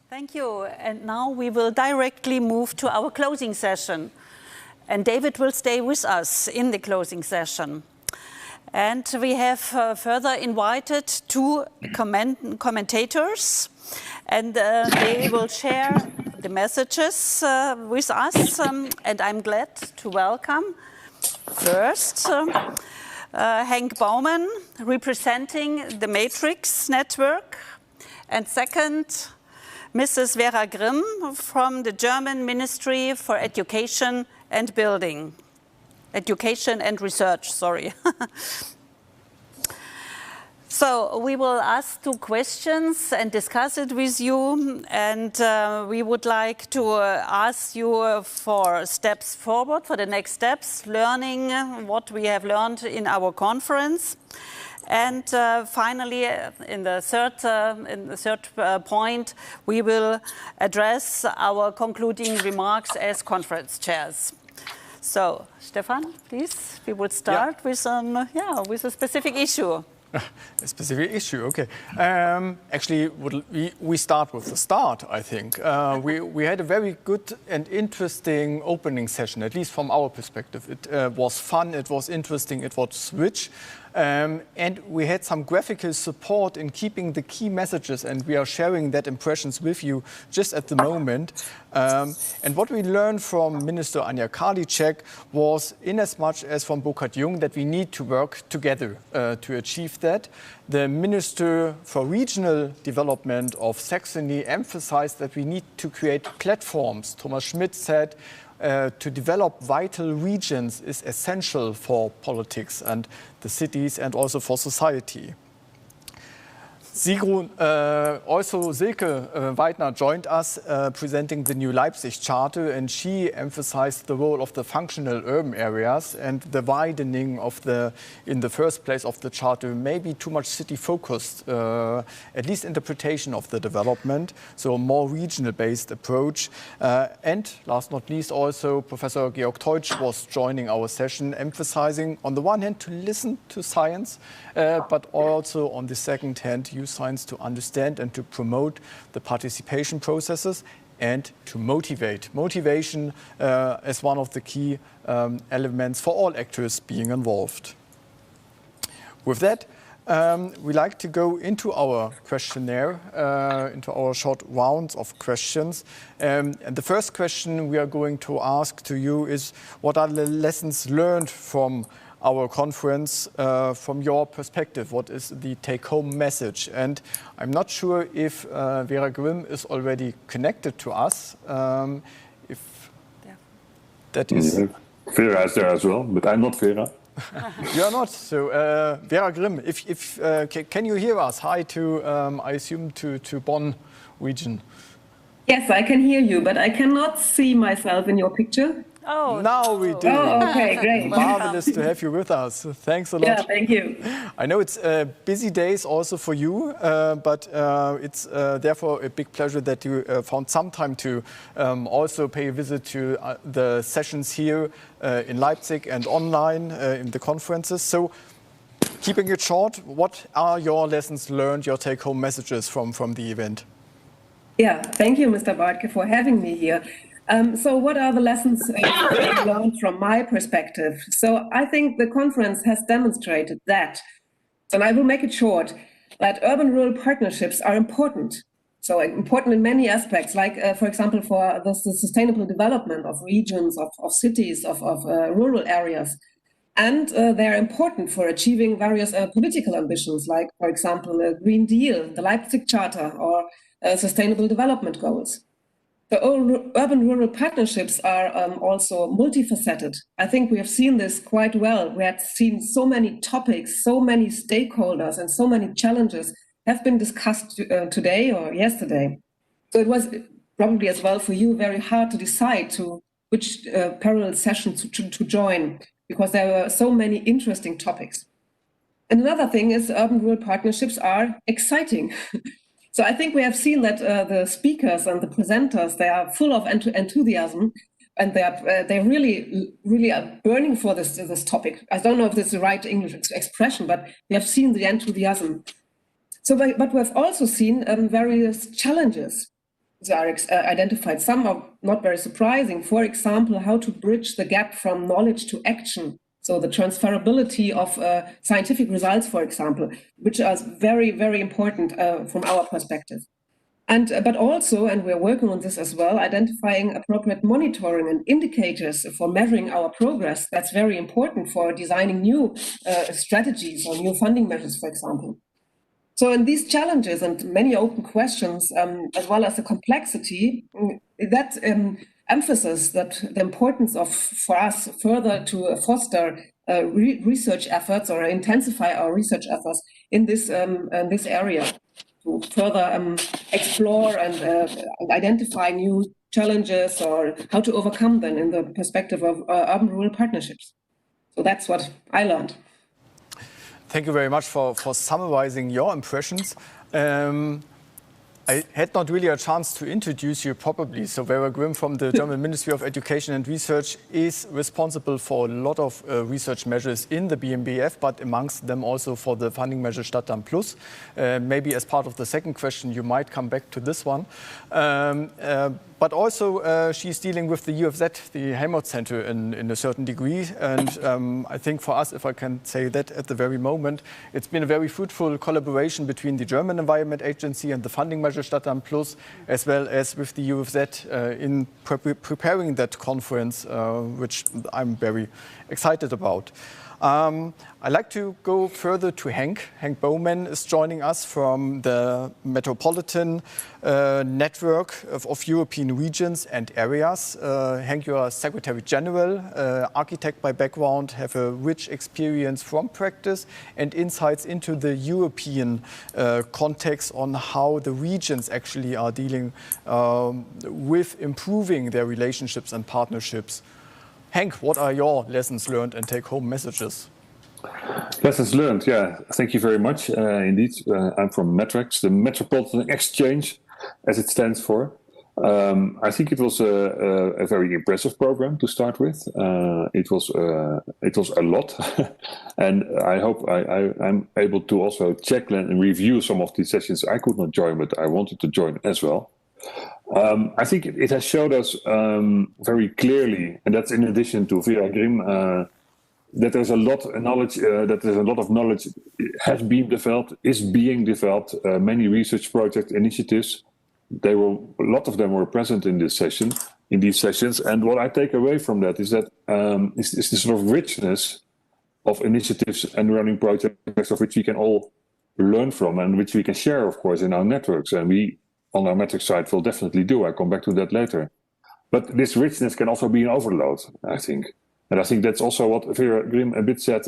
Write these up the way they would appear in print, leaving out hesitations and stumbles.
Thank you. And now we will directly move to our closing session. And David will stay with us in the closing session. And we have further invited two commentators, and they will share the messages with us. And I'm glad to welcome first Henk Baumann, representing the Matrix Network, and second, Mrs. Vera Grimm from the German Ministry for Education and Research, sorry. So we will ask two questions and discuss it with you, and we would like to ask you for steps forward, for the next steps, learning what we have learned in our conference. And finally, in the third point, we will address our concluding remarks as conference chairs. So, Stefan, please, we would start with a specific issue. A specific issue, okay. Actually, we start with the start, I think. We had a very good and interesting opening session, at least from our perspective. It was fun, it was interesting, it was rich. And we had some graphical support in keeping the key messages, and we are sharing that impressions with you just at the moment. And what we learned from Minister Anja Karliczek was, in as much as from Burkhard Jung, that we need to work together to achieve that. The Minister for Regional Development of Saxony emphasized that we need to create platforms. Thomas Schmidt said, to develop vital regions is essential for politics and the cities and also for society. Also Silke Weidner joined us presenting the new Leipzig Charter, and she emphasized the role of the functional urban areas and the widening of in the first place of the Charter, maybe too much city focused, at least interpretation of the development, so a more regional based approach. And last not least, also Professor Georg Teutsch was joining our session, emphasizing on the one hand to listen to science, but also on the second hand use science to understand and to promote the participation processes and to motivate. Motivation as one of the key elements for all actors being involved. With that, we like to go into our questionnaire, into our short rounds of questions. And the first question we are going to ask to you is, what are the lessons learned from our conference from your perspective? What is the take-home message? And I'm not sure if Vera Grimm is already connected to us. If that is... Vera is there as well, but I'm not Vera. You are not. So Vera Grimm, can you hear us? Hi to, I assume, to Bonn region. Yes, I can hear you, but I cannot see myself in your picture. Oh, now we do. Oh, okay, great. Marvelous to have you with us. Thanks a lot. Yeah, thank you. I know it's busy days also for you, but it's therefore a big pleasure that you found some time to also pay a visit to the sessions here in Leipzig and online in the conferences. So, keeping it short, what are your lessons learned, your take-home messages from the event? Yeah, thank you, Mr. Bartke, for having me here. So what are the lessons learned from my perspective? So I think the conference has demonstrated that, and I will make it short, that urban-rural partnerships are important. So important in many aspects, like, for example, for the sustainable development of regions, of cities, of rural areas. And they're important for achieving various political ambitions, like, for example, a Green Deal, the Leipzig Charter, or sustainable development goals. The urban-rural partnerships are also multifaceted. I think we have seen this quite well. We have seen so many topics, so many stakeholders, and so many challenges have been discussed today or yesterday. So it was probably as well for you very hard to decide which parallel sessions to join, because there were so many interesting topics. And another thing is urban-rural partnerships are exciting. So I think we have seen that the speakers and the presenters, they are full of enthusiasm, and they really are burning for this topic. I don't know if this is the right English expression, but we have seen the enthusiasm. So, but we have also seen various challenges. identified. Some are not very surprising. For example, how to bridge the gap from knowledge to action. So the transferability of scientific results, for example, which are very, very important from our perspective. But also, and we're working on this as well, identifying appropriate monitoring and indicators for measuring our progress. That's very important for designing new strategies or new funding measures, for example. So in these challenges and many open questions, as well as the complexity, that emphasis that the importance of, for us, further to foster research efforts or intensify our research efforts in this area, to further explore and identify new challenges or how to overcome them in the perspective of urban-rural partnerships. So that's what I learned. Thank you very much for summarizing your impressions. I had not really a chance to introduce you properly. So Vera Grimm from the German Ministry of Education and Research is responsible for a lot of research measures in the BMBF, but amongst them also for the funding measure Stadtland Plus. Maybe as part of the second question, you might come back to this one. But also she's dealing with the UFZ, the Helmholtz Center in a certain degree. And I think for us, if I can say that at the very moment, it's been a very fruitful collaboration between the German Environment Agency and the funding measure Stadtland Plus, as well as with the UFZ in preparing that conference, which I'm very excited about. I'd like to go further to Henk. Henk Bowman is joining us from the Metropolitan Network of European Regions and Areas. Henk, you are Secretary General, architect by background, have a rich experience from practice and insights into the European context on how the regions actually are dealing with improving their relationships and partnerships. Henk, what are your lessons learned and take-home messages? Lessons learned, yeah. Thank you very much. Indeed, I'm from METREX, the Metropolitan Exchange, as it stands for. I think it was a very impressive program to start with. It was a lot, and I hope I'm able to also check and review some of these sessions I could not join, but I wanted to join as well. I think it has showed us very clearly, and that's in addition to Vera Grimm, that there's a lot of knowledge has been developed, is being developed. Many research project initiatives, a lot of them were present in these sessions. And what I take away from that is that is this sort of richness of initiatives and running projects of which we can all learn from and which we can share, of course, in our networks. And we, on our metric side, will definitely do. I'll come back to that later. But this richness can also be an overload, I think. And I think that's also what Vera Grimm a bit said,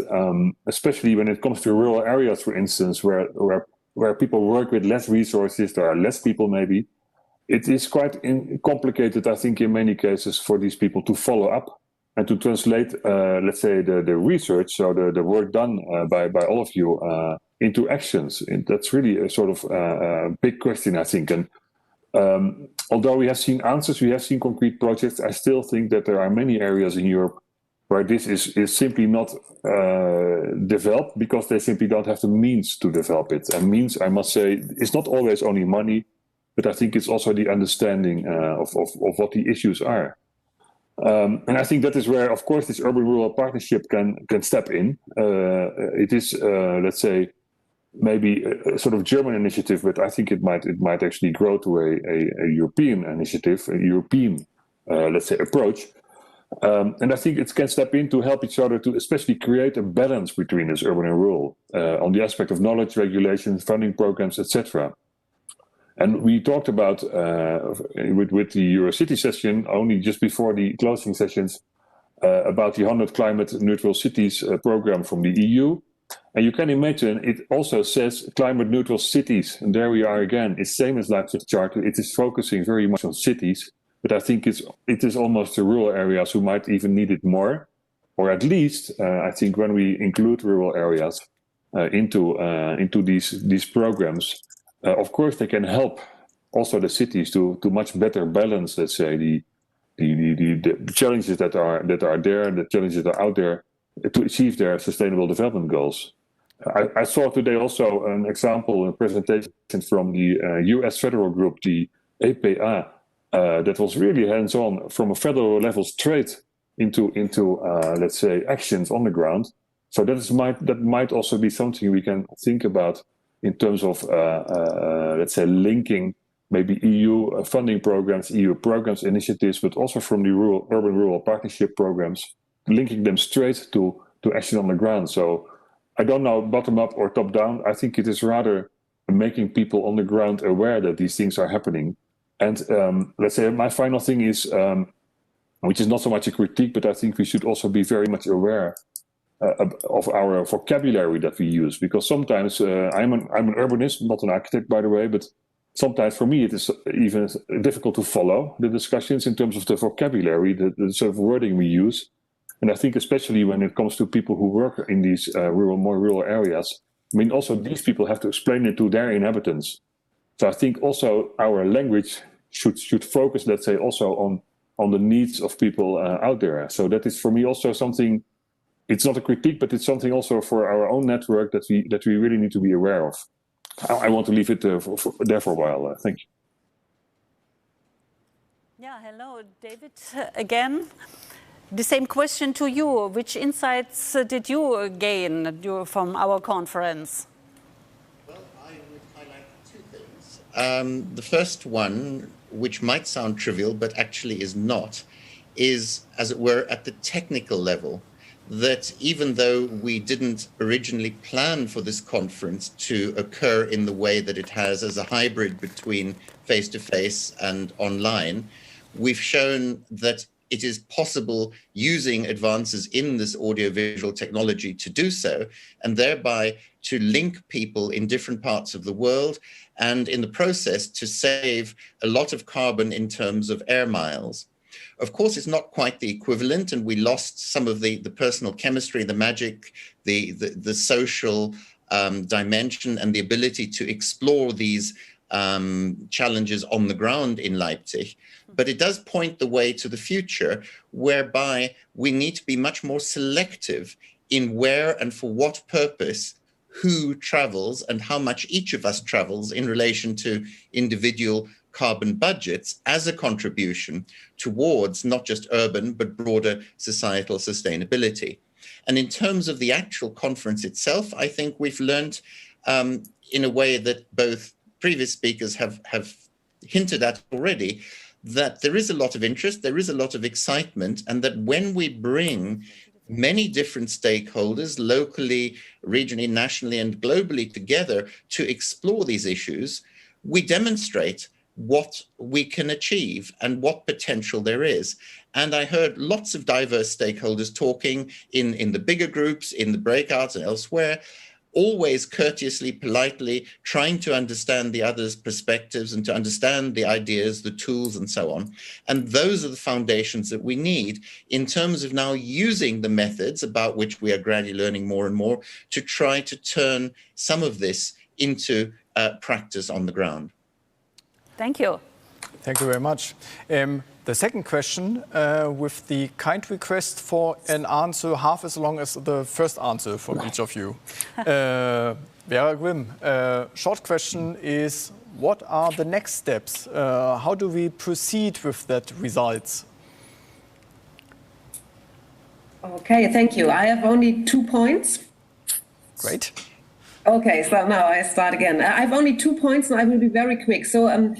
especially when it comes to rural areas, for instance, where people work with less resources, there are less people maybe. It is quite complicated, I think, in many cases for these people to follow up and to translate, let's say, the research, so the work done by all of you into actions. And that's really a sort of big question, I think. And although we have seen answers, we have seen concrete projects, I still think that there are many areas in Europe where this is simply not developed because they simply don't have the means to develop it. And means, I must say, it's not always only money, but I think it's also the understanding of what the issues are. And I think that is where, of course, this urban-rural partnership can step in. It is, let's say, maybe a sort of German initiative, but I think it might actually grow to a European initiative, a European, let's say, approach. And I think it can step in to help each other to especially create a balance between this urban and rural on the aspect of knowledge, regulation, funding programs, etc. And we talked about with the Eurocity session only just before the closing sessions about the 100 climate neutral cities program from the EU. And you can imagine it also says climate neutral cities. And there we are again. It's same as Leipzig Charter. It is focusing very much on cities. But I think it is almost the rural areas who might even need it more. Or at least, I think when we include rural areas into these programs, of course they can help also the cities to much better balance, let's say, the challenges that are there, the challenges that are out there to achieve their sustainable development goals. I saw today also an example, a presentation from the US federal group, the APA that was really hands-on from a federal level straight into let's say, actions on the ground. So that might also be something we can think about in terms of, let's say, linking maybe EU funding programs, EU programs, initiatives, but also from the urban-rural partnership programs, linking them straight to action on the ground. So I don't know bottom-up or top-down. I think it is rather making people on the ground aware that these things are happening. And let's say my final thing is, which is not so much a critique, but I think we should also be very much aware of our vocabulary that we use, because sometimes I'm an urbanist, not an architect, by the way, but sometimes for me it is even difficult to follow the discussions in terms of the vocabulary, the sort of wording we use. And I think especially when it comes to people who work in these more rural areas, I mean, also these people have to explain it to their inhabitants. So I think also our language should focus, let's say, also on the needs of people out there. So that is for me also something. It's not a critique, but it's something also for our own network that we really need to be aware of. I want to leave it there for a while. Thank you. Yeah, hello, David, again. The same question to you. Which insights did you gain from our conference? Well, I would highlight two things. The first one, which might sound trivial, but actually is not, is, as it were, at the technical level, that even though we didn't originally plan for this conference to occur in the way that it has as a hybrid between face-to-face and online, we've shown that it is possible using advances in this audiovisual technology to do so, and thereby to link people in different parts of the world, and in the process to save a lot of carbon in terms of air miles. Of course, it's not quite the equivalent, and we lost some of the personal chemistry, the magic, the social dimension, and the ability to explore these challenges on the ground in Leipzig. But it does point the way to the future, whereby we need to be much more selective in where and for what purpose who travels and how much each of us travels in relation to individual carbon budgets as a contribution towards not just urban, but broader societal sustainability. And in terms of the actual conference itself, I think we've learned in a way that both previous speakers have hinted at already, that there is a lot of interest, there is a lot of excitement, and that when we bring many different stakeholders, locally, regionally, nationally, and globally together to explore these issues, we demonstrate what we can achieve and what potential there is. And I heard lots of diverse stakeholders talking in the bigger groups, in the breakouts and elsewhere, always courteously, politely, trying to understand the other's perspectives and to understand the ideas, the tools, and so on. And those are the foundations that we need in terms of now using the methods about which we are gradually learning more and more to try to turn some of this into practice on the ground. Thank you. Thank you very much. The second question, with the kind request for an answer half as long as the first answer from each of you. Vera Grimm, short question is, what are the next steps? How do we proceed with that results? Okay, thank you. I have only 2 points. Great. Okay, so now I start again. I have only 2 points, and I will be very quick. So,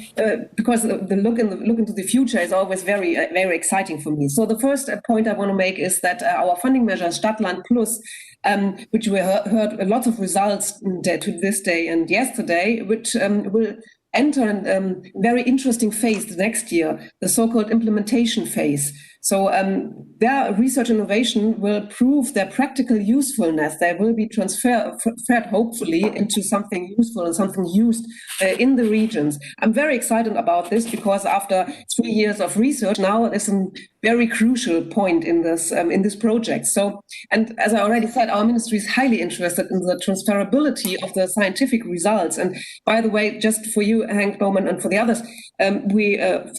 because the look into the future is always very exciting for me. So, the first point I want to make is that our funding measure Stadtland Plus, which we heard a lot of results to this day and yesterday, which will enter a very interesting phase the next year, the so-called implementation phase. So their research innovation will prove their practical usefulness. They will be transferred, hopefully, into something useful and something used in the regions. I'm very excited about this because after 3 years of research, now it's a very crucial point in this project. So, and as I already said, our ministry is highly interested in the transferability of the scientific results. And by the way, just for you, Hank Bowman, and for the others, we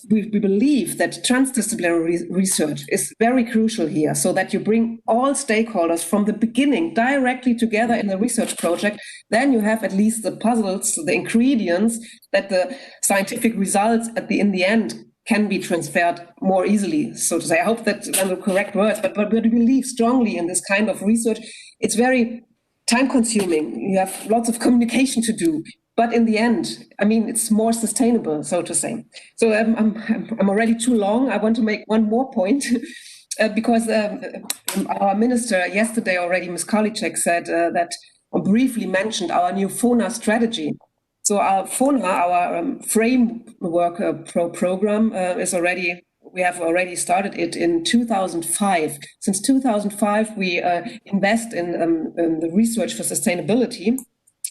believe that transdisciplinary research research is very crucial here, so that you bring all stakeholders from the beginning directly together in a research project. Then you have at least the puzzles, the ingredients, that the scientific results in the end can be transferred more easily, so to say. I hope that I'm the correct words, but we believe strongly in this kind of research. It's very time-consuming. You have lots of communication to do. But in the end, I mean, it's more sustainable, so to say. So I'm already too long. I want to make one more point, because our minister yesterday already, Ms. Karliczek, said that, or briefly mentioned our new FONA strategy. So our FONA, our framework program, we have already started it in 2005. Since 2005, we invest in the research for sustainability.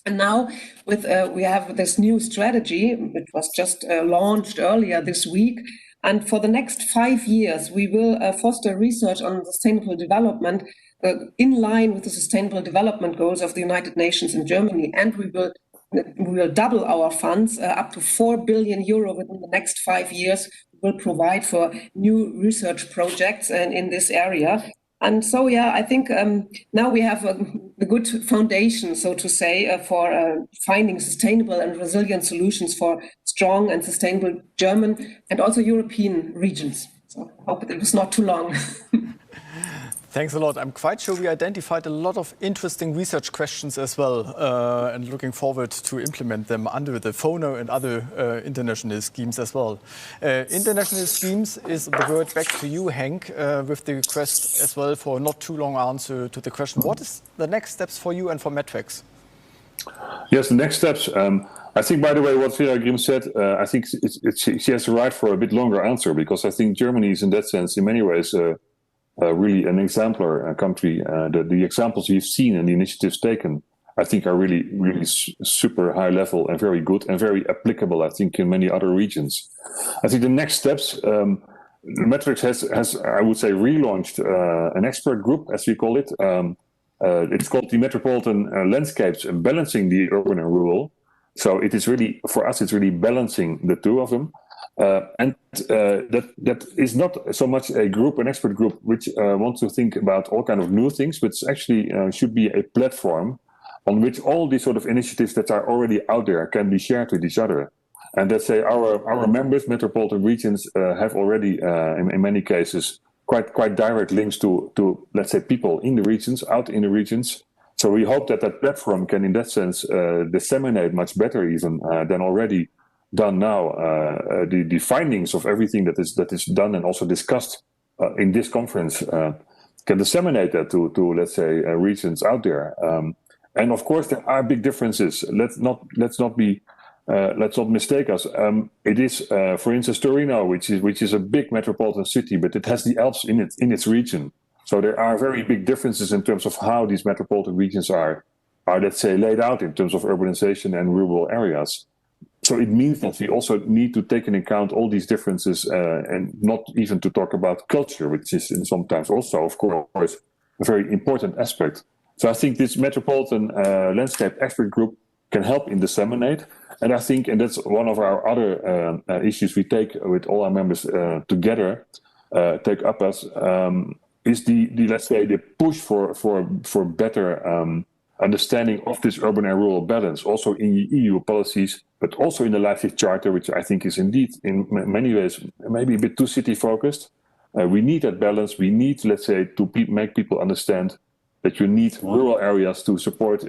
And now we have this new strategy, which was just launched earlier this week. And for the next 5 years, we will foster research on sustainable development in line with the Sustainable Development Goals of the United Nations in Germany. And we will double our funds up to 4 billion euro within the next 5 years. We will provide for new research projects in this area. And so, yeah, I think now we have a good foundation, so to say, for finding sustainable and resilient solutions for strong and sustainable German and also European regions. So I hope it was not too long. Thanks a lot. I'm quite sure we identified a lot of interesting research questions as well, and looking forward to implement them under the FONA and other international schemes as well. International schemes is the word back to you, Henk, with the request as well for not too long answer to the question. What is the next steps for you and for Metrex? Yes, the next steps. I think, by the way, what Vera Grimm said, I think she has the right for a bit longer answer, because I think Germany is in that sense, in many ways, really an exemplar country. The examples you've seen and the initiatives taken, I think, are really, really super high level and very good and very applicable, I think, in many other regions. I think the next steps, Metrex has, I would say, relaunched an expert group, as we call it. It's called the Metropolitan Landscapes Balancing the Urban and Rural. So it is really, for us, it's really balancing the two of them. And that is not so much a group, an expert group, which wants to think about all kind of new things, but actually should be a platform on which all these sort of initiatives that are already out there can be shared with each other. And let's say our members, metropolitan regions, have already, in many cases, quite direct links to, let's say, people in the regions, out in the regions. So we hope that platform can, in that sense, disseminate much better even than already done now. The findings of everything that is done and also discussed in this conference can disseminate that to let's say regions out there. And of course there are big differences. Let's not mistake us. It is, for instance, Torino, which is a big metropolitan city, but it has the Alps in its region. So there are very big differences in terms of how these metropolitan regions are let's say laid out in terms of urbanization and rural areas. So it means that we also need to take into account all these differences and not even to talk about culture, which is sometimes also, of course, a very important aspect. So I think this Metropolitan Landscape Expert Group can help in disseminate. And I think, and that's one of our other issues we take with all our members together, take up as, is the let's say, the push for better understanding of this urban and rural balance, also in EU policies, but also in the Leipzig Charter, which I think is indeed, in many ways, maybe a bit too city-focused. We need that balance. We need, let's say, to make people understand that you need rural areas to support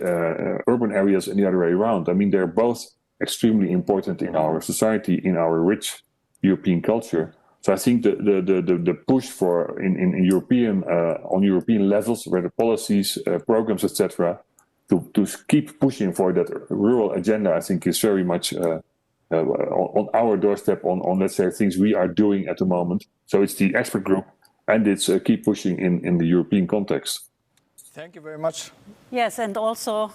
urban areas and the other way around. I mean, they're both extremely important in our society, in our rich European culture. So I think the push for in European on European levels, where the policies, programs, etc., to keep pushing for that rural agenda, I think is very much on our doorstep, on let's say things we are doing at the moment. So it's the expert group, and it's keep pushing in the European context. Thank you very much. Yes, and also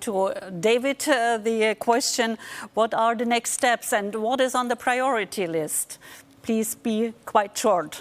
to David, the question: what are the next steps, and what is on the priority list? Please be quite short.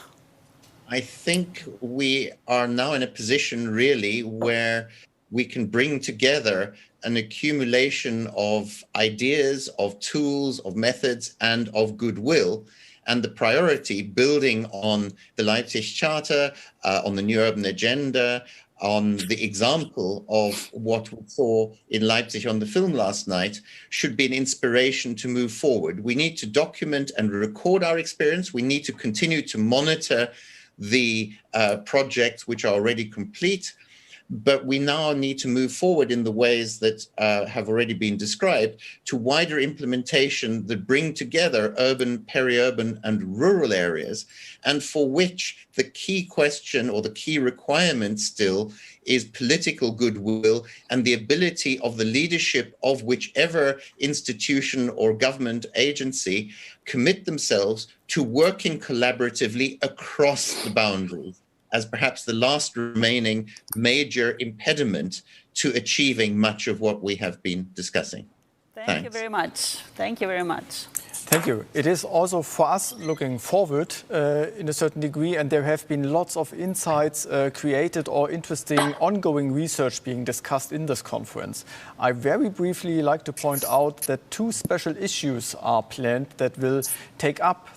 I think we are now in a position really where we can bring together an accumulation of ideas, of tools, of methods, and of goodwill. and the priority, building on the Leipzig Charter, on the New Urban Agenda, on the example of what we saw in Leipzig on the film last night, should be an inspiration to move forward. We need to document and record our experience. We need to continue to monitor the projects which are already complete. But we now need to move forward in the ways that have already been described to wider implementation that bring together urban, peri-urban and rural areas, and for which the key question or the key requirement still is political goodwill and the ability of the leadership of whichever institution or government agency commit themselves to working collaboratively across the boundaries, as perhaps the last remaining major impediment to achieving much of what we have been discussing. Thank you very much. Thank you very much. Thank you. It is also for us looking forward in a certain degree, and there have been lots of insights created or interesting ongoing research being discussed in this conference. I very briefly like to point out that 2 special issues are planned that will take up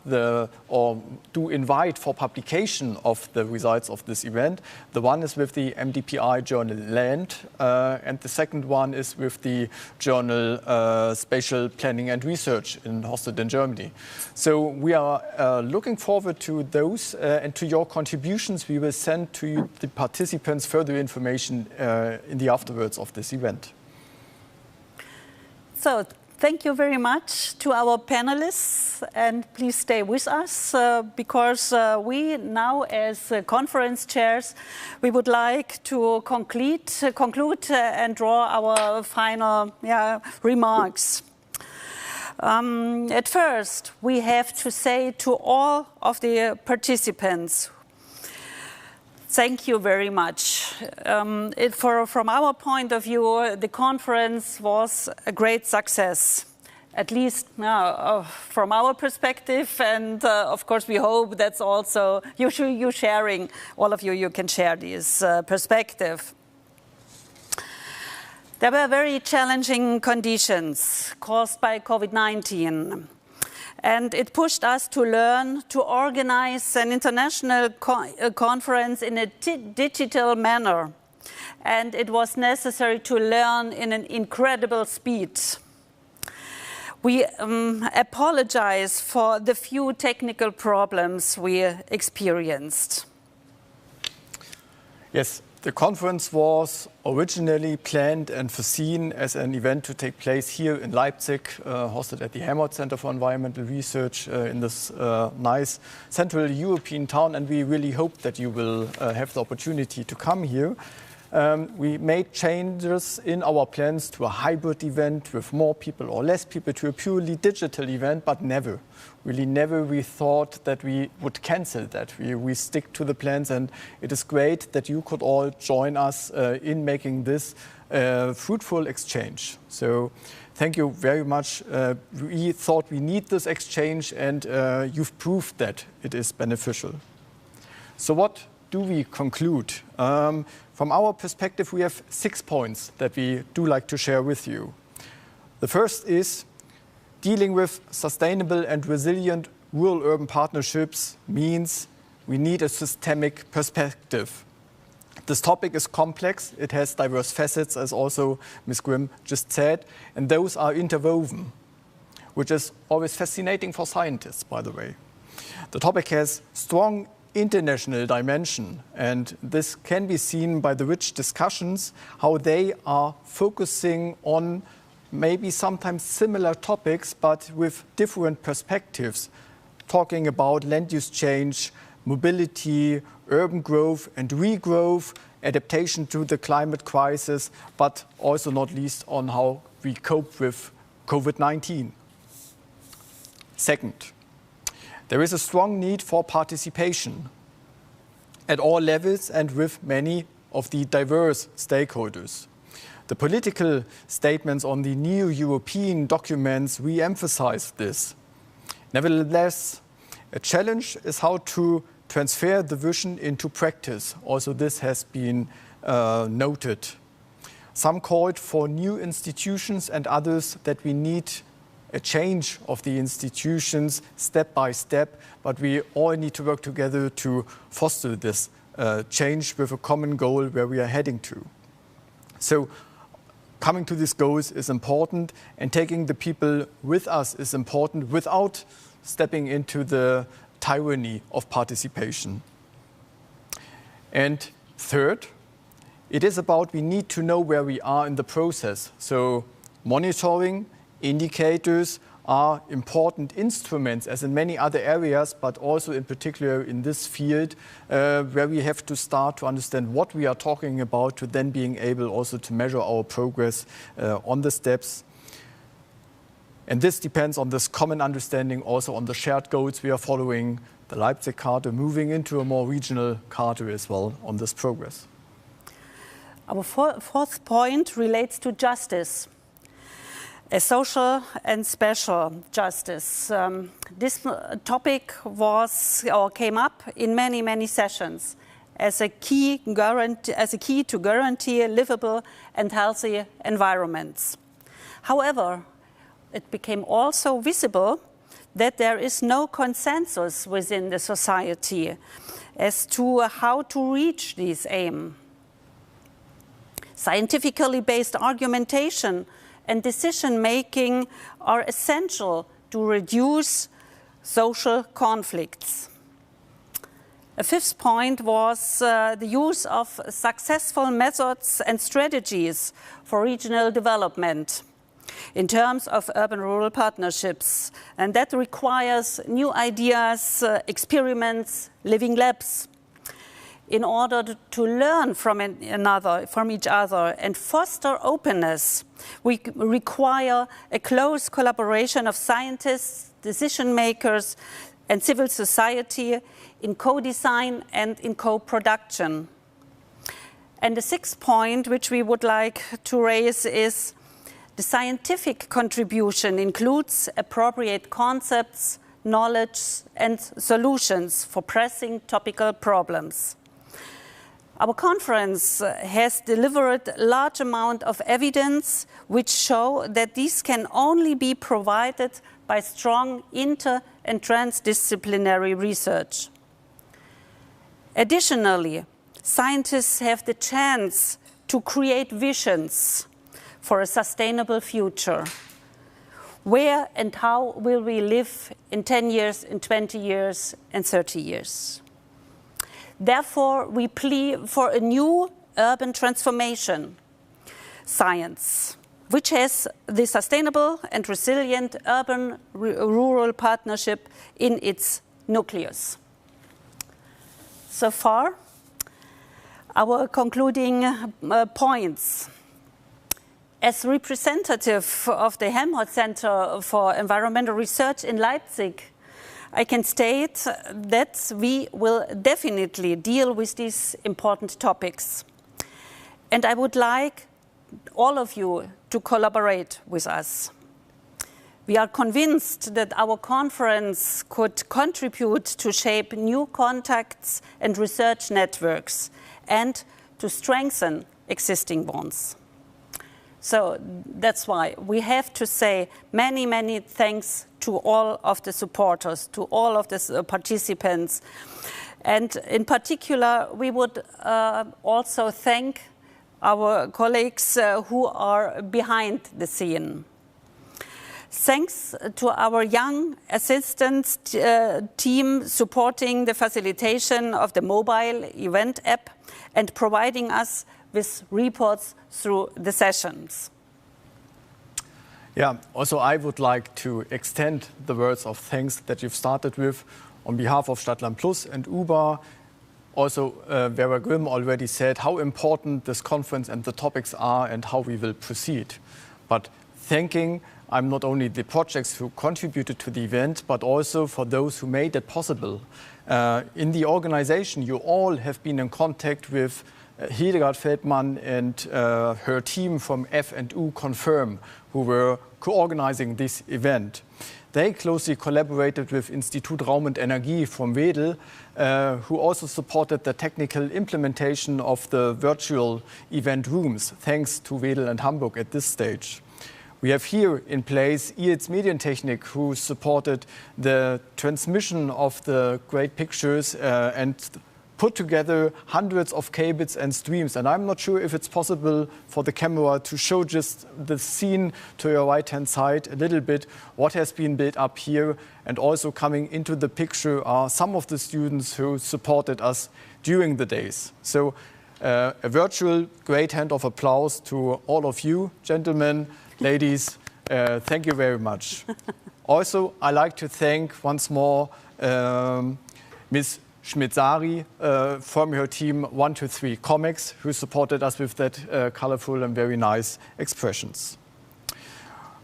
or do invite for publication of the results of this event. The one is with the MDPI journal Land, and the second one is with the journal Spatial Planning and Research hosted in Germany. So we are looking forward to those and to your contributions. We will send to you, the participants, further information in the afterwards of this event. So thank you very much to our panelists, and please stay with us because we now, as conference chairs, we would like to conclude and draw our final remarks. At first, we have to say to all of the participants, thank you very much. From our point of view, the conference was a great success, at least from our perspective. And of course, we hope that's also you sharing, all of you can share this perspective. There were very challenging conditions caused by COVID-19. And it pushed us to learn to organize an international conference in a digital manner. And it was necessary to learn in an incredible speed. We apologize for the few technical problems we experienced. Yes. The conference was originally planned and foreseen as an event to take place here in Leipzig, hosted at the Helmholtz Center for Environmental Research in this nice central European town, and we really hope that you will have the opportunity to come here. We made changes in our plans to a hybrid event with more people or less people, to a purely digital event, but never we thought that we would cancel that. We stick to the plans, and it is great that you could all join us in making this fruitful exchange. So thank you very much. We thought we need this exchange, and you've proved that it is beneficial. So what do we conclude? From our perspective, we have 6 points that we do like to share with you. The first is dealing with sustainable and resilient rural-urban partnerships means we need a systemic perspective. This topic is complex. It has diverse facets, as also Ms. Grimm just said, and those are interwoven, which is always fascinating for scientists, by the way. The topic has strong international dimension, and this can be seen by the rich discussions, how they are focusing on maybe sometimes similar topics, but with different perspectives, talking about land use change, mobility, urban growth and regrowth, adaptation to the climate crisis, but also not least on how we cope with COVID-19. Second, there is a strong need for participation at all levels and with many of the diverse stakeholders. The political statements on the new European documents re-emphasize this. Nevertheless, a challenge is how to transfer the vision into practice. Also, this has been noted. Some called for new institutions and others that we need a change of the institutions step by step, but we all need to work together to foster this change with a common goal where we are heading to. So coming to these goals is important, and taking the people with us is important without stepping into the tyranny of participation. And third, it is about we need to know where we are in the process. So monitoring, indicators are important instruments, as in many other areas, but also in particular in this field, where we have to start to understand what we are talking about, to then being able also to measure our progress on the steps. And this depends on this common understanding, also on the shared goals we are following, the Leipzig Charter, moving into a more regional charter as well on this progress. Our fourth point relates to justice, a social and special justice. This topic came up in many sessions as a key to guarantee livable and healthy environments. However, it became also visible that there is no consensus within the society as to how to reach this aim. Scientifically based argumentation and decision-making are essential to reduce social conflicts. A fifth point was the use of successful methods and strategies for regional development in terms of urban-rural partnerships, and that requires new ideas, experiments, living labs. In order to learn from each other and foster openness, we require a close collaboration of scientists, decision makers, and civil society in co-design and in co-production. And the sixth point which we would like to raise is the scientific contribution includes appropriate concepts, knowledge, and solutions for pressing topical problems. Our conference has delivered a large amount of evidence which show that these can only be provided by strong inter- and transdisciplinary research. Additionally, scientists have the chance to create visions for a sustainable future. Where and how will we live in 10 years, in 20 years, and 30 years? Therefore, we plead for a new urban transformation science, which has the sustainable and resilient urban-rural partnership in its nucleus. So far, our concluding points. As representative of the Helmholtz Center for Environmental Research in Leipzig, I can state that we will definitely deal with these important topics. And I would like all of you to collaborate with us. We are convinced that our conference could contribute to shape new contacts and research networks and to strengthen existing ones. So that's why we have to say many thanks to all of the supporters, to all of the participants. And in particular, we would also thank our colleagues who are behind the scene. Thanks to our young assistance team supporting the facilitation of the mobile event app and providing us with reports through the sessions. Yeah, also I would like to extend the words of thanks that you've started with on behalf of Stadtland Plus and UBA. Also, Vera Grimm already said how important this conference and the topics are and how we will proceed. But thanking not only the projects who contributed to the event, but also for those who made it possible. In the organization, you all have been in contact with Hildegard Feldmann and her team from F&U Confirm, who were co-organizing this event. They closely collaborated with Institut Raum und Energie from Wedel, who also supported the technical implementation of the virtual event rooms, thanks to Wedel and Hamburg at this stage. We have here in place IETS Medientechnik, who supported the transmission of the great pictures and put together hundreds of cables and streams. And I'm not sure if it's possible for the camera to show just the scene to your right-hand side a little bit, what has been built up here. And also coming into the picture are some of the students who supported us during the days. So a virtual great hand of applause to all of you, gentlemen, ladies. Thank you very much. Also, I'd like to thank once more Ms. Schmidt-Sari from her team 123 Comics, who supported us with that colorful and very nice expressions.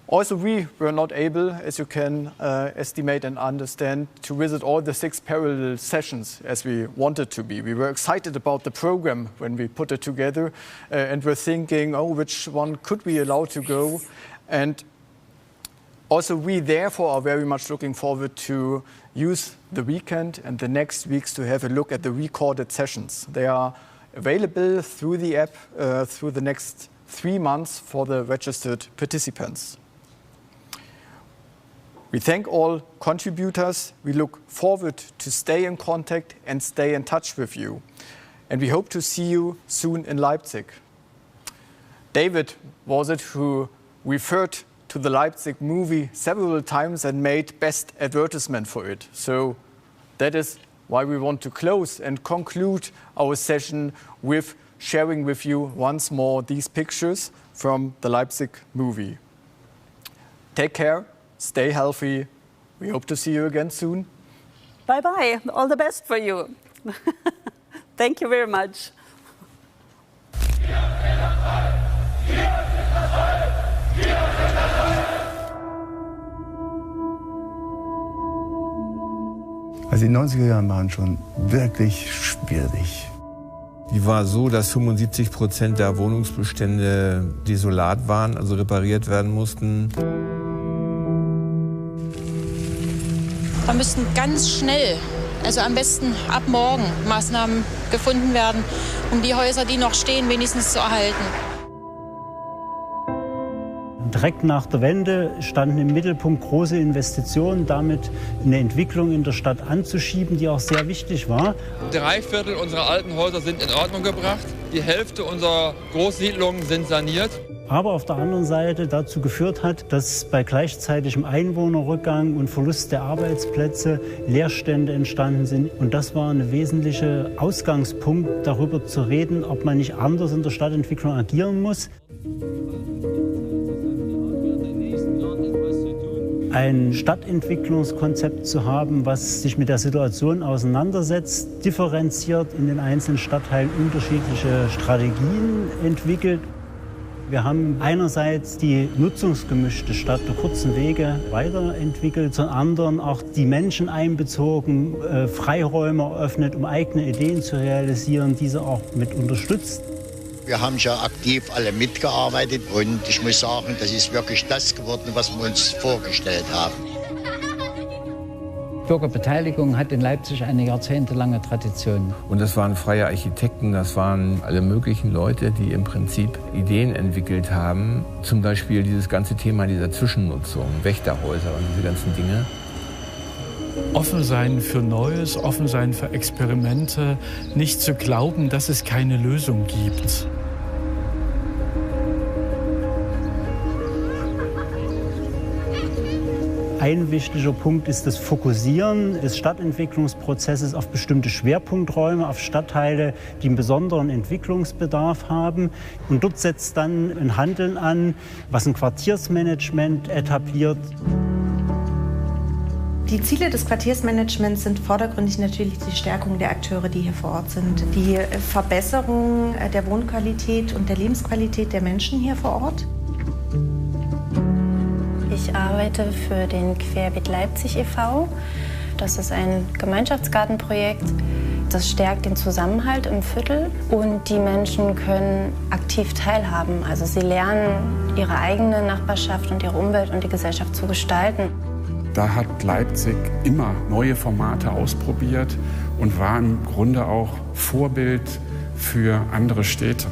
Also, we were not able, as you can estimate and understand, to visit all the 6 parallel sessions as we wanted to be. We were excited about the program when we put it together and were thinking, oh, which one could we allow to go? And also, we therefore are very much looking forward to use the weekend and the next weeks to have a look at the recorded sessions. They are available through the app through the next 3 months for the registered participants. We thank all contributors. We look forward to stay in contact and stay in touch with you. And we hope to see you soon in Leipzig. David was it who referred to the Leipzig movie several times and made best advertisement for it. So that is why we want to close and conclude our session with sharing with you once more these pictures from the Leipzig movie. Take care, stay healthy. We hope to see you again soon. Bye-bye. All the best for you. Thank you very much. Also die 90er Jahre waren schon wirklich schwierig. Die war so, dass 75% der Wohnungsbestände desolat waren, also repariert werden mussten. Da müssten ganz schnell, also am besten ab morgen, Maßnahmen gefunden werden, um die Häuser, die noch stehen, wenigstens zu erhalten. Direkt nach der Wende standen im Mittelpunkt große Investitionen, damit eine Entwicklung in der Stadt anzuschieben, die auch sehr wichtig war. 3/4 unserer alten Häuser sind in Ordnung gebracht. Die Hälfte unserer Großsiedlungen sind saniert. Aber auf der anderen Seite dazu geführt hat, dass bei gleichzeitigem Einwohnerrückgang und Verlust der Arbeitsplätze Leerstände entstanden sind. Und das war ein wesentlicher Ausgangspunkt, darüber zu reden, ob man nicht anders in der Stadtentwicklung agieren muss. Ein Stadtentwicklungskonzept zu haben, was sich mit der Situation auseinandersetzt, differenziert in den einzelnen Stadtteilen unterschiedliche Strategien entwickelt. Wir haben einerseits die nutzungsgemischte Stadt der kurzen Wege weiterentwickelt, zum anderen auch die Menschen einbezogen, Freiräume eröffnet, um eigene Ideen zu realisieren, diese auch mit unterstützt. Wir haben ja aktiv alle mitgearbeitet und ich muss sagen, das ist wirklich das geworden, was wir uns vorgestellt haben. Bürgerbeteiligung hat in Leipzig eine jahrzehntelange Tradition. Und das waren freie Architekten, das waren alle möglichen Leute, die im Prinzip Ideen entwickelt haben. Zum Beispiel dieses ganze Thema dieser Zwischennutzung, Wächterhäuser und diese ganzen Dinge. Offen sein für Neues, offen sein für Experimente, nicht zu glauben, dass es keine Lösung gibt. Ein wichtiger Punkt ist das Fokussieren des Stadtentwicklungsprozesses auf bestimmte Schwerpunkträume, auf Stadtteile, die einen besonderen Entwicklungsbedarf haben. Und dort setzt dann ein Handeln an, was ein Quartiersmanagement etabliert. Die Ziele des Quartiersmanagements sind vordergründig natürlich die Stärkung der Akteure, die hier vor Ort sind. Die Verbesserung der Wohnqualität und der Lebensqualität der Menschen hier vor Ort. Ich arbeite für den Querbeet Leipzig e.V. Das ist ein Gemeinschaftsgartenprojekt. Das stärkt den Zusammenhalt im Viertel und die Menschen können aktiv teilhaben. Also sie lernen, ihre eigene Nachbarschaft und ihre Umwelt und die Gesellschaft zu gestalten. Da hat Leipzig immer neue Formate ausprobiert und war im Grunde auch Vorbild für andere Städte.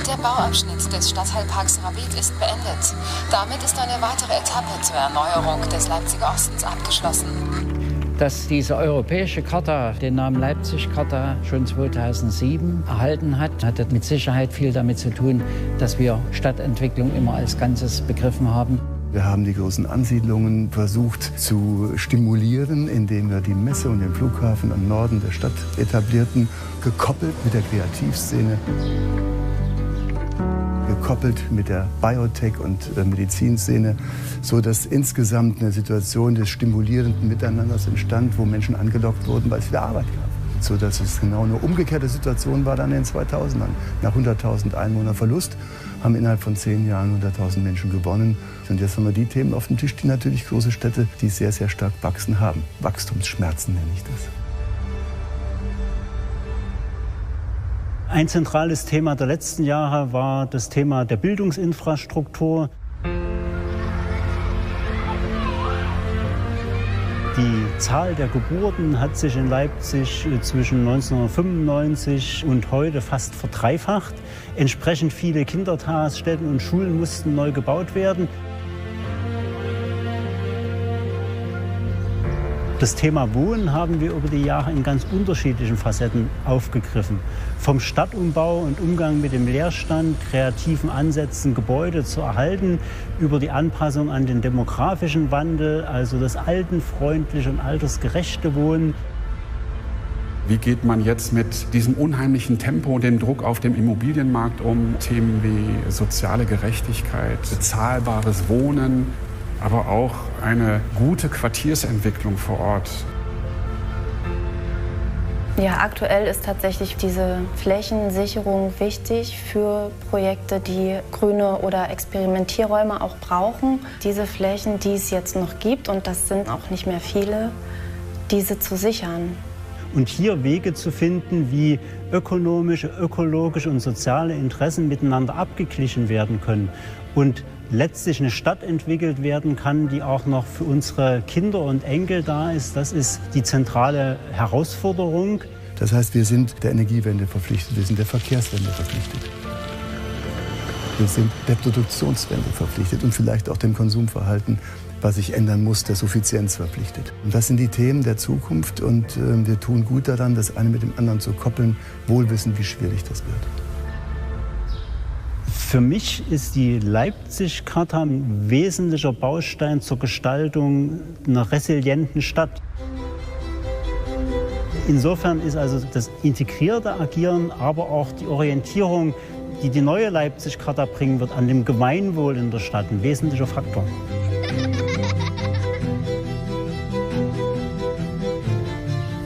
Der Bauabschnitt des Stadtteilparks Rabbit ist beendet. Damit ist eine weitere Etappe zur Erneuerung des Leipziger Ostens abgeschlossen. Dass diese europäische Charta den Namen Leipzig-Charta schon 2007 erhalten hat, hatte mit Sicherheit viel damit zu tun, dass wir Stadtentwicklung immer als Ganzes begriffen haben. Wir haben die großen Ansiedlungen versucht zu stimulieren, indem wir die Messe und den Flughafen am Norden der Stadt etablierten, gekoppelt mit der Kreativszene, gekoppelt mit der Biotech- und Medizinszene, sodass insgesamt eine Situation des stimulierenden Miteinanders entstand, wo Menschen angelockt wurden, weil es wieder Arbeit gab. Sodass es genau eine umgekehrte Situation war dann in den 2000ern. Nach 100.000 Einwohner Verlust haben innerhalb von 10 Jahren 100.000 Menschen gewonnen. Und jetzt haben wir die Themen auf dem Tisch, die natürlich große Städte, die sehr, sehr stark wachsen haben. Wachstumsschmerzen nenne ich das. Ein zentrales Thema der letzten Jahre war das Thema der Bildungsinfrastruktur. Die Zahl der Geburten hat sich in Leipzig zwischen 1995 und heute fast verdreifacht. Entsprechend viele Kindertagesstätten und Schulen mussten neu gebaut werden. Das Thema Wohnen haben wir über die Jahre in ganz unterschiedlichen Facetten aufgegriffen. Vom Stadtumbau und Umgang mit dem Leerstand, kreativen Ansätzen, Gebäude zu erhalten, über die Anpassung an den demografischen Wandel, also das altenfreundliche und altersgerechte Wohnen. Wie geht man jetzt mit diesem unheimlichen Tempo, dem Druck auf dem Immobilienmarkt um? Themen wie soziale Gerechtigkeit, bezahlbares Wohnen, aber auch eine gute Quartiersentwicklung vor Ort. Ja, aktuell ist tatsächlich diese Flächensicherung wichtig für Projekte, die grüne oder Experimentierräume auch brauchen. Diese Flächen, die es jetzt noch gibt, und das sind auch nicht mehr viele, diese zu sichern. Und hier Wege zu finden, wie ökonomische, ökologische und soziale Interessen miteinander abgeglichen werden können. Und letztlich eine Stadt entwickelt werden kann, die auch noch für unsere Kinder und Enkel da ist. Das ist die zentrale Herausforderung. Das heißt, wir sind der Energiewende verpflichtet, wir sind der Verkehrswende verpflichtet. Wir sind der Produktionswende verpflichtet und vielleicht auch dem Konsumverhalten, was sich ändern muss, der Suffizienz verpflichtet. Und das sind die Themen der Zukunft und wir tun gut daran, das eine mit dem anderen zu koppeln, wohlwissend, wie schwierig das wird. Für mich ist die Leipzig-Charta ein wesentlicher Baustein zur Gestaltung einer resilienten Stadt. Insofern ist also das integrierte Agieren, aber auch die Orientierung, die die neue Leipzig-Charta bringen wird, an dem Gemeinwohl in der Stadt ein wesentlicher Faktor.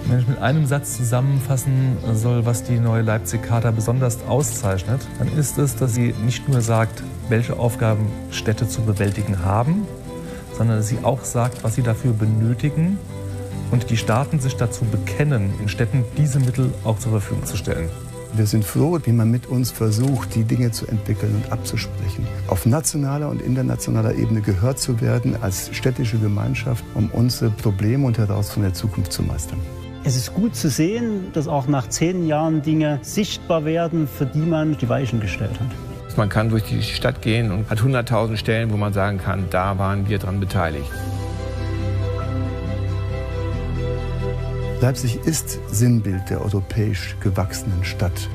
Wenn ich mit einem Satz zusammenfassen soll, was die neue Leipzig-Charta besonders auszeichnet, dann ist es, dass sie nicht nur sagt, welche Aufgaben Städte zu bewältigen haben, sondern dass sie auch sagt, was sie dafür benötigen und die Staaten sich dazu bekennen, in Städten diese Mittel auch zur Verfügung zu stellen. Wir sind froh, wie man mit uns versucht, die Dinge zu entwickeln und abzusprechen. Auf nationaler und internationaler Ebene gehört zu werden als städtische Gemeinschaft, um unsere Probleme und Herausforderungen der Zukunft zu meistern. Es ist gut zu sehen, dass auch nach 10 Jahren Dinge sichtbar werden, für die man die Weichen gestellt hat. Man kann durch die Stadt gehen und hat 100.000 Stellen, wo man sagen kann, da waren wir dran beteiligt. Leipzig ist Sinnbild der europäisch gewachsenen Stadt.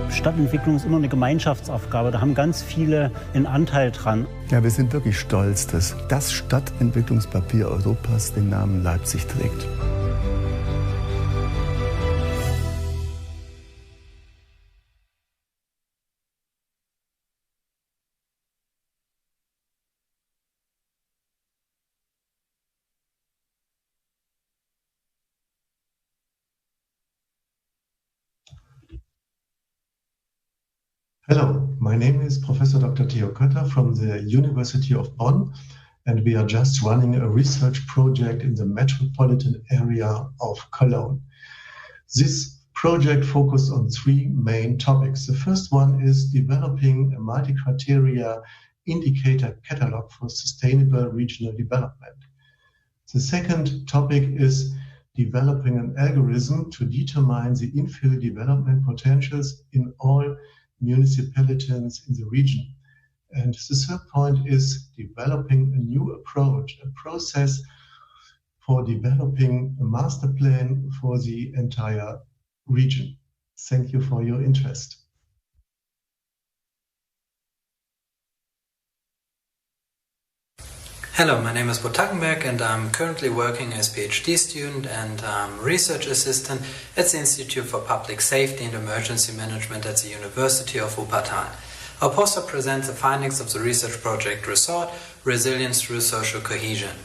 Stadtentwicklung ist immer eine Gemeinschaftsaufgabe. Da haben ganz viele einen Anteil dran. Ja, wir sind wirklich stolz, dass das Stadtentwicklungspapier Europas den Namen Leipzig trägt. Hello, my name is Professor Dr. Theo Kötter from the University of Bonn, and we are just running a research project in the metropolitan area of Cologne. This project focused on 3 main topics. The first one is developing a multi-criteria indicator catalog for sustainable regional development. The second topic is developing an algorithm to determine the infill development potentials in all municipalities in the region. And the third point is developing a new approach, a process for developing a master plan for the entire region. Thank you for your interest. Hello, my name is Bo Tackenberg and I'm currently working as PhD student and research assistant at the Institute for Public Safety and Emergency Management at the University of Wuppertal. Our poster presents the findings of the research project RESORT, Resilience Through Social Cohesion.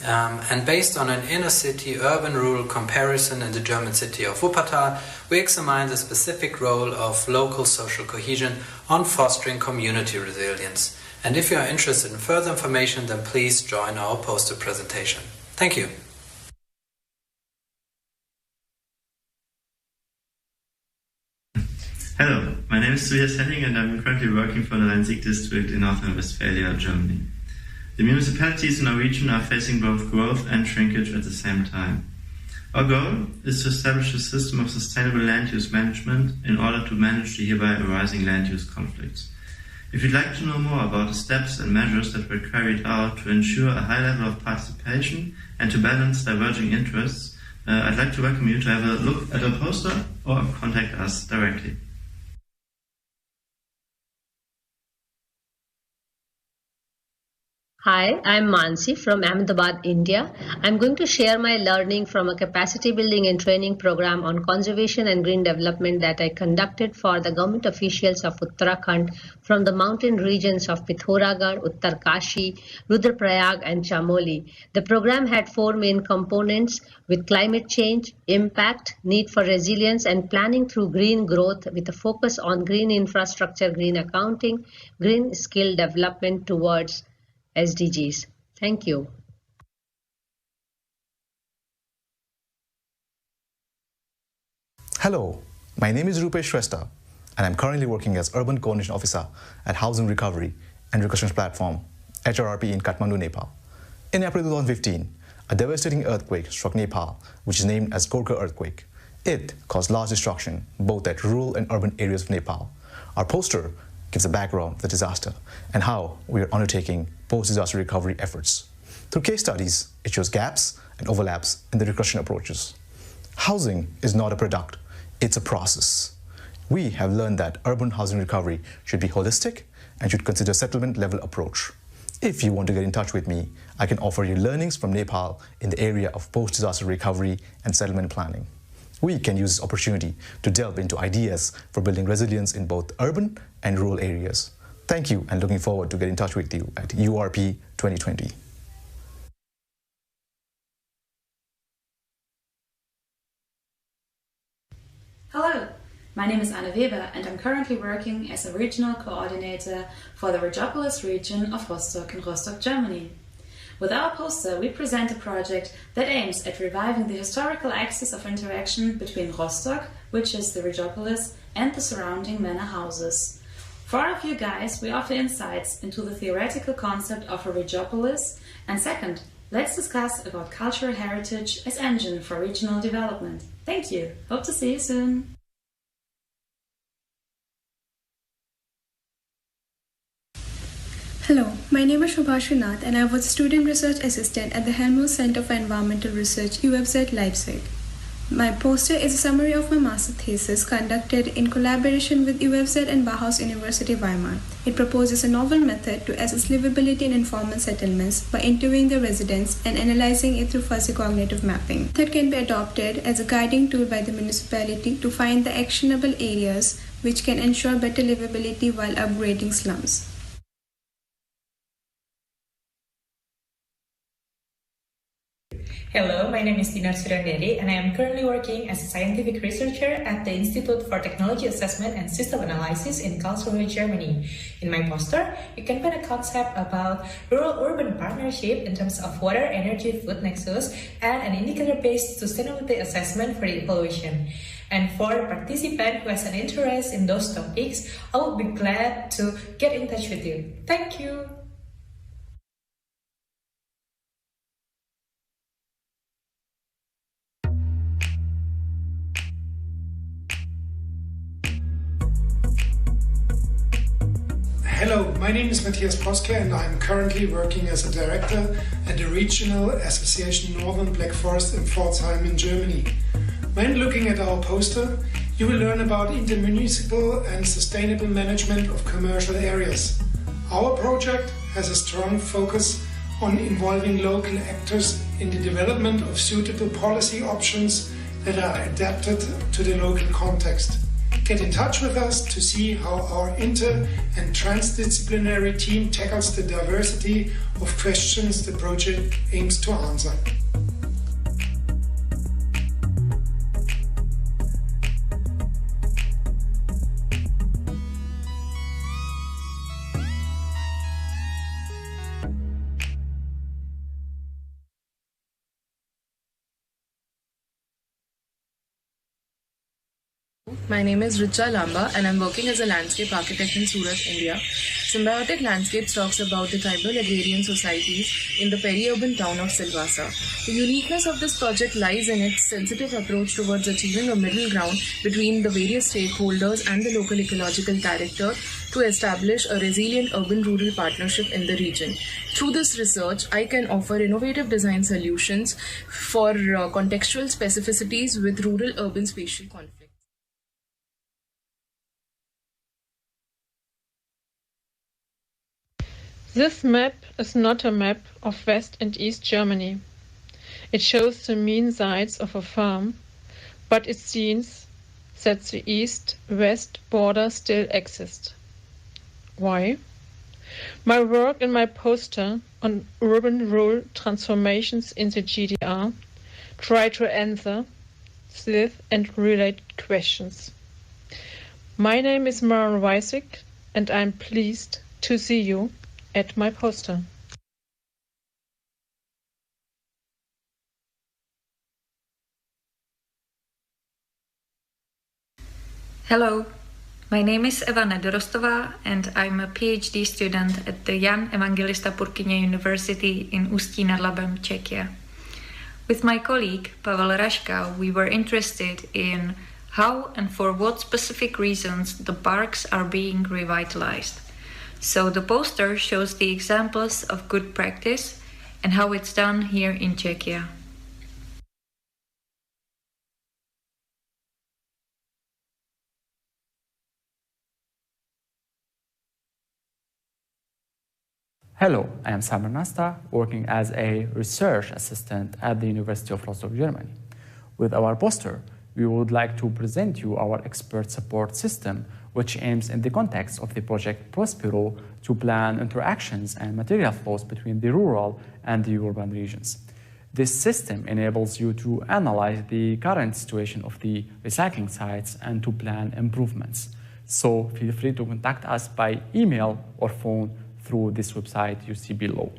And based on an inner-city urban-rural comparison in the German city of Wuppertal, we examine the specific role of local social cohesion on fostering community resilience. And if you are interested in further information, then please join our poster presentation. Thank you. Hello, my name is Tobias Henning and I'm currently working for the Rhein-Sieg district in North Rhine-Westphalia, Germany. The municipalities in our region are facing both growth and shrinkage at the same time. Our goal is to establish a system of sustainable land use management in order to manage the hereby arising land use conflicts. If you'd like to know more about the steps and measures that were carried out to ensure a high level of participation and to balance diverging interests, I'd like to welcome you to have a look at our poster or contact us directly. Hi, I'm Mansi from Ahmedabad, India. I'm going to share my learning from a capacity building and training program on conservation and green development that I conducted for the government officials of Uttarakhand from the mountain regions of Pithoragarh, Uttarkashi, Rudraprayag and Chamoli. The program had 4 main components with climate change, impact, need for resilience and planning through green growth with a focus on green infrastructure, green accounting, green skill development towards SDGs. Thank you. Hello, my name is Rupesh Shrestha and I'm currently working as Urban Coordination Officer at Housing Recovery and Reconstruction Platform, HRRP in Kathmandu, Nepal. In April 2015, a devastating earthquake struck Nepal, which is named as Gorkha earthquake. It caused large destruction both at rural and urban areas of Nepal. Our poster gives a background of the disaster and how we are undertaking post-disaster recovery efforts. Through case studies, it shows gaps and overlaps in the reconstruction approaches. Housing is not a product, it's a process. We have learned that urban housing recovery should be holistic and should consider a settlement-level approach. If you want to get in touch with me, I can offer you learnings from Nepal in the area of post-disaster recovery and settlement planning. We can use this opportunity to delve into ideas for building resilience in both urban and rural areas. Thank you and looking forward to get in touch with you at URP2020. Hello, my name is Anne Weber and I'm currently working as a regional coordinator for the Regiopolis region of Rostock in Rostock, Germany. With our poster, we present a project that aims at reviving the historical axis of interaction between Rostock, which is the Regiopolis, and the surrounding manor houses. For our few guys, we offer insights into the theoretical concept of a Regiopolis, and second, let's discuss about cultural heritage as engine for regional development. Thank you. Hope to see you soon. Hello, my name is Shobha Srinath and I was a student research assistant at the Helmholtz Center for Environmental Research, UWZ Leipzig. My poster is a summary of my master thesis conducted in collaboration with UWZ and Bauhaus University Weimar. It proposes a novel method to assess livability in informal settlements by interviewing the residents and analyzing it through fuzzy cognitive mapping. The method can be adopted as a guiding tool by the municipality to find the actionable areas which can ensure better livability while upgrading slums. Hello, my name is Dinar Suranderi and I am currently working as a scientific researcher at the Institute for Technology Assessment and System Analysis in Karlsruhe, Germany. In my poster, you can find a concept about rural-urban partnership in terms of water, energy, food nexus, and an indicator-based sustainability assessment for the evaluation. And for a participant who has an interest in those topics, I will be glad to get in touch with you. Thank you. my name is Matthias Poske and I'm currently working as a director at the Regional Association Northern Black Forest in Pforzheim in Germany. When looking at our poster, you will learn about intermunicipal and sustainable management of commercial areas. Our project has a strong focus on involving local actors in the development of suitable policy options that are adapted to the local context. Get in touch with us to see how our inter- and transdisciplinary team tackles the diversity of questions the project aims to answer. My name is Richa Lamba and I'm working as a landscape architect in Surat, India. Symbiotic Landscapes talks about the tribal agrarian societies in the peri-urban town of Silvassa. The uniqueness of this project lies in its sensitive approach towards achieving a middle ground between the various stakeholders and the local ecological character to establish a resilient urban-rural partnership in the region. Through this research, I can offer innovative design solutions for contextual specificities with rural-urban spatial conflicts. This map is not a map of West and East Germany. It shows the mean size of a farm, but it seems that the east-west border still exists. Why? My work in my poster on urban-rural transformations in the GDR try to answer these and related questions. My name is Maren Weisig and I'm pleased to see you at my poster. Hello, my name is Eva Nedorostová and I'm a PhD student at the Jan Evangelista Purkyně University in Ústí nad Labem, Czechia. With my colleague Pavel Raška, we were interested in how and for what specific reasons the parks are being revitalized. So the poster shows the examples of good practice and how it's done here in Czechia. Hello, I am Samer Nasta, working as a research assistant at the University of Rostock, Germany. With our poster, we would like to present you our expert support system, which aims in the context of the project Prospero to plan interactions and material flows between the rural and the urban regions. This system enables you to analyze the current situation of the recycling sites and to plan improvements. So feel free to contact us by email or phone through this website you see below.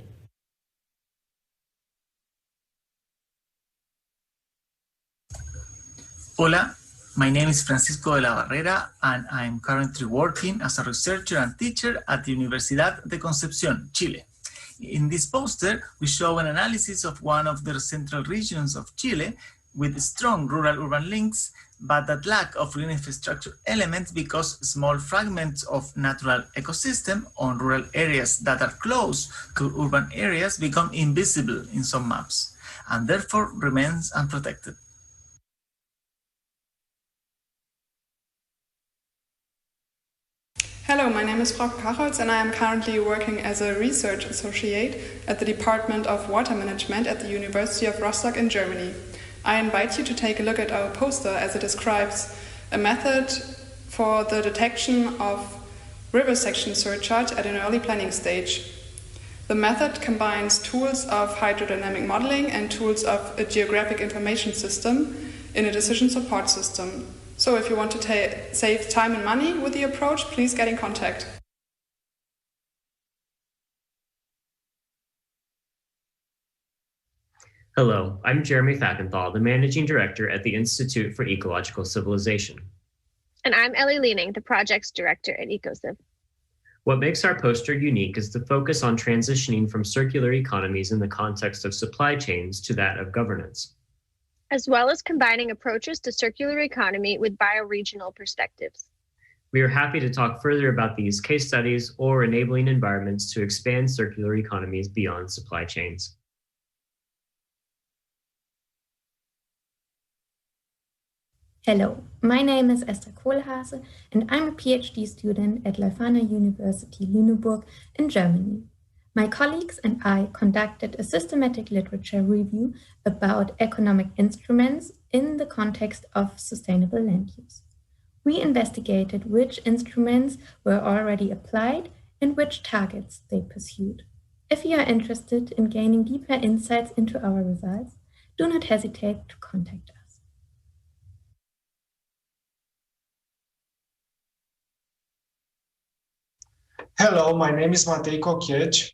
Hola, my name is Francisco de la Barrera and I'm currently working as a researcher and teacher at the Universidad de Concepción, Chile. In this poster, we show an analysis of one of the central regions of Chile with strong rural-urban links, but that lack of green infrastructure elements because small fragments of natural ecosystem on rural areas that are close to urban areas become invisible in some maps and therefore remains unprotected. Hello, my name is Frau Kacholz and I am currently working as a research associate at the Department of Water Management at the University of Rostock in Germany. I invite you to take a look at our poster as it describes a method for the detection of river section surcharge at an early planning stage. The method combines tools of hydrodynamic modeling and tools of a geographic information system in a decision support system. So if you want to save time and money with the approach, please get in contact. Hello, I'm Jeremy Fackenthal, the Managing Director at the Institute for Ecological Civilization. And I'm Ellie Leaning, the Projects Director at EcoCiv. What makes our poster unique is the focus on transitioning from circular economies in the context of supply chains to that of governance, as well as combining approaches to circular economy with bioregional perspectives. We are happy to talk further about these case studies or enabling environments to expand circular economies beyond supply chains. Hello, my name is Esther Kohlhase and I'm a PhD student at Leuphana University Lüneburg in Germany. My colleagues and I conducted a systematic literature review about economic instruments in the context of sustainable land use. We investigated which instruments were already applied and which targets they pursued. If you are interested in gaining deeper insights into our results, do not hesitate to contact us. Hello, my name is Matej Kokiec.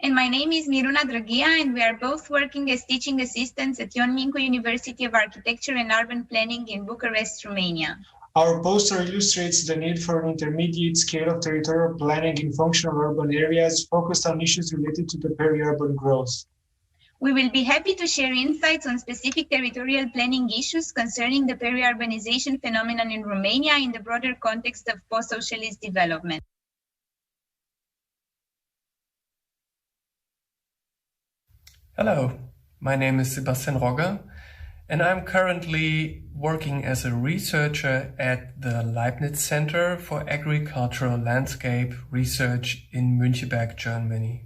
And my name is Miruna Dragia, and we are both working as teaching assistants at Ion Mincu University of Architecture and Urban Planning in Bucharest, Romania. Our poster illustrates the need for an intermediate scale of territorial planning in functional urban areas focused on issues related to the peri-urban growth. We will be happy to share insights on specific territorial planning issues concerning the peri-urbanization phenomenon in Romania in the broader context of post-socialist development. Hello, my name is Sebastian Rogge, and I'm currently working as a researcher at the Leibniz Center for Agricultural Landscape Research in Müncheberg, Germany.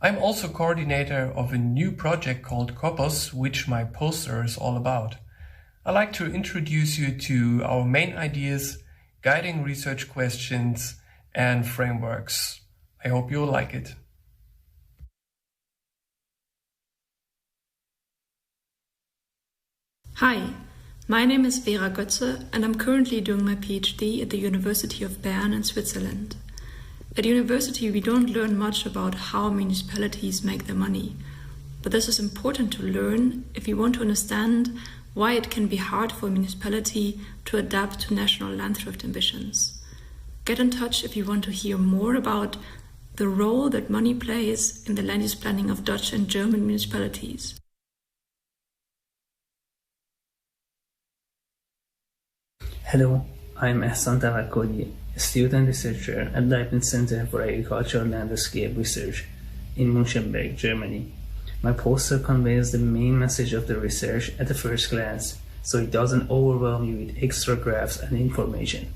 I'm also coordinator of a new project called Kopos, which my poster is all about. I'd like to introduce you to our main ideas, guiding research questions, and frameworks. I hope you'll like it. Hi, my name is Vera Götze and I'm currently doing my PhD at the University of Bern in Switzerland. At university we don't learn much about how municipalities make their money, but this is important to learn if you want to understand why it can be hard for a municipality to adapt to national land thrift ambitions. Get in touch if you want to hear more about the role that money plays in the land use planning of Dutch and German municipalities. Hello, I'm Ehsan Tavakkoli, a student researcher at Leibniz Center for Agricultural Landscape Research in Müncheberg, Germany. My poster conveys the main message of the research at the first glance, so it doesn't overwhelm you with extra graphs and information.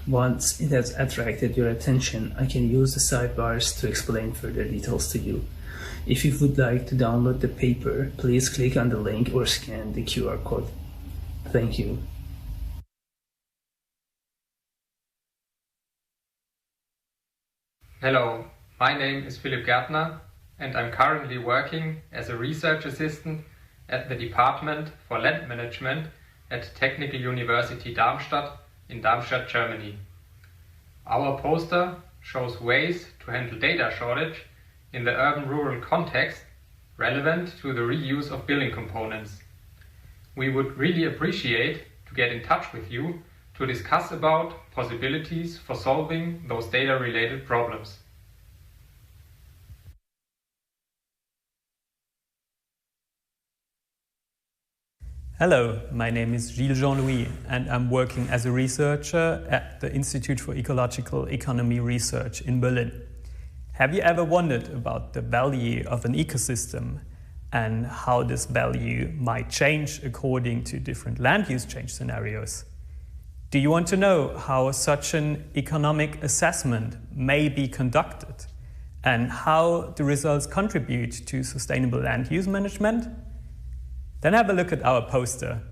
Once it has attracted your attention, I can use the sidebars to explain further details to you. If you would like to download the paper, please click on the link or scan the QR code. Thank you. Hello, my name is Philipp Gartner and I'm currently working as a research assistant at the Department for Land Management at Technical University Darmstadt in Darmstadt, Germany. Our poster shows ways to handle data shortage in the urban-rural context relevant to the reuse of building components. We would really appreciate to get in touch with you to discuss about possibilities for solving those data-related problems. Hello, my name is Gilles Jean-Louis and I'm working as a researcher at the Institute for Ecological Economy Research in Berlin. Have you ever wondered about the value of an ecosystem and how this value might change according to different land use change scenarios? Do you want to know how such an economic assessment may be conducted and how the results contribute to sustainable land use management? Then have a look at our poster.